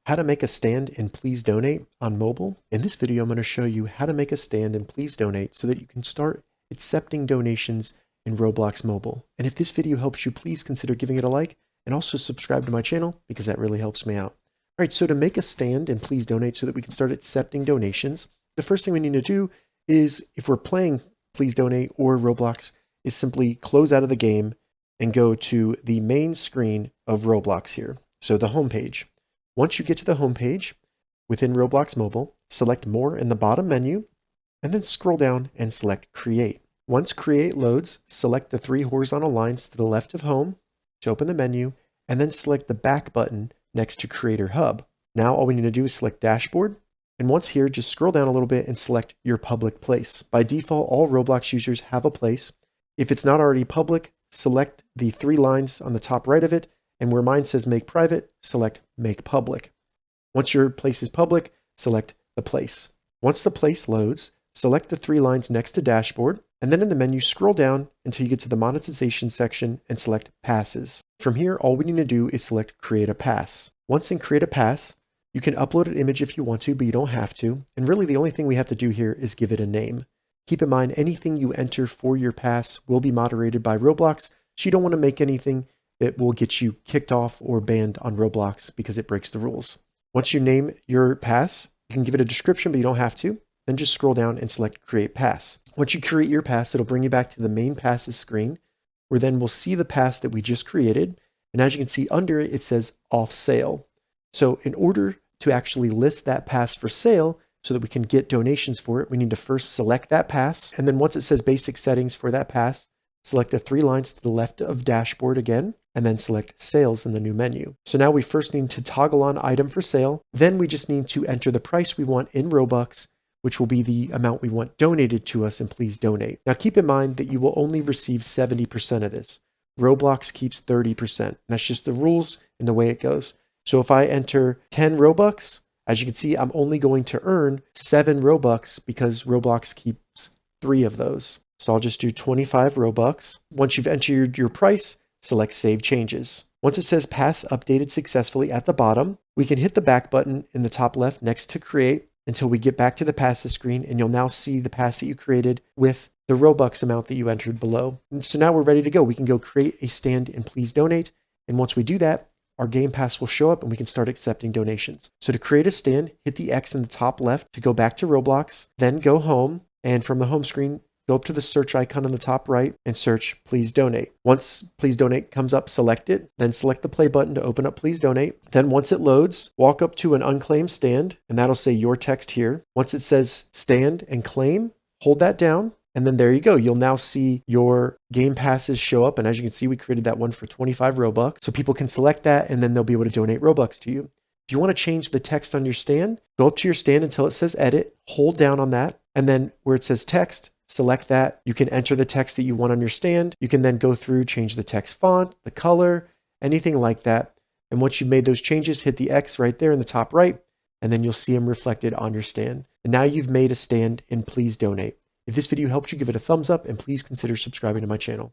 How to make a stand and please donate on mobile. In this video, I'm going to show you how to make a stand and please donate so that you can start accepting donations in Roblox mobile. And if this video helps you, please consider giving it a like and also subscribe to my channel because that really helps me out. All right, so to make a stand and please donate so that we can start accepting donations, the first thing we need to do is, if we're playing Please Donate or Roblox, is simply close out of the game and go to the main screen of Roblox here. So the home page. Once you get to the home page within Roblox Mobile, select More in the bottom menu, and then scroll down and select Create. Once Create loads, select the three horizontal lines to the left of Home to open the menu, and then select the back button next to Creator Hub. Now all we need to do is select Dashboard, and once here, just scroll down a little bit and select your public place. By default, all Roblox users have a place. If it's not already public, select the three lines on the top right of it, and where mine says Make Private, select Make Public. Once your place is public, select the place. Once the place loads, select the three lines next to Dashboard, and then in the menu, scroll down until you get to the monetization section and select Passes. From here, all we need to do is select Create a Pass. Once in Create a Pass, you can upload an image if you want to, but you don't have to. And really the only thing we have to do here is give it a name. Keep in mind, anything you enter for your pass will be moderated by Roblox, so you don't want to make anything that will get you kicked off or banned on Roblox because it breaks the rules. Once you name your pass, you can give it a description, but you don't have to. Then just scroll down and select Create Pass. Once you create your pass, it'll bring you back to the main passes screen, where then we'll see the pass that we just created. And as you can see under it, it says Off Sale. So in order to actually list that pass for sale so that we can get donations for it, we need to first select that pass. And then once it says Basic Settings for that pass, select the three lines to the left of Dashboard again, and then select Sales in the new menu. So now we first need to toggle on Item for Sale. Then we just need to enter the price we want in Robux, which will be the amount we want donated to us in Please Donate. Now keep in mind that you will only receive 70% of this. Roblox keeps 30%. That's just the rules and the way it goes. So if I enter 10 Robux, as you can see, I'm only going to earn 7 Robux because Roblox keeps 3 of those. So I'll just do 25 Robux. Once you've entered your price, select Save Changes. Once it says Pass Updated Successfully at the bottom, we can hit the back button in the top left next to Create until we get back to the passes screen, and you'll now see the pass that you created with the Robux amount that you entered below. And so now we're ready to go. We can go create a stand and Please Donate. And once we do that, our game pass will show up and we can start accepting donations. So to create a stand, hit the X in the top left to go back to Roblox, then go home, and from the home screen, go up to the search icon on the top right and search Please Donate. Once Please Donate comes up, select it, then select the play button to open up Please Donate. Then once it loads, walk up to an unclaimed stand, and that'll say your text here. Once it says stand and claim, hold that down, and then there you go. You'll now see your game passes show up, and as you can see, we created that one for 25 Robux, so people can select that, and then they'll be able to donate Robux to you. If you want to change the text on your stand, go up to your stand until it says edit, hold down on that, and then where it says text, select that. You can enter the text that you want on your stand. You can then go through, change the text font, the color, anything like that. And once you've made those changes, hit the X right there in the top right, and then you'll see them reflected on your stand. And now you've made a stand and Please Donate. If this video helped you, give it a thumbs up and please consider subscribing to my channel.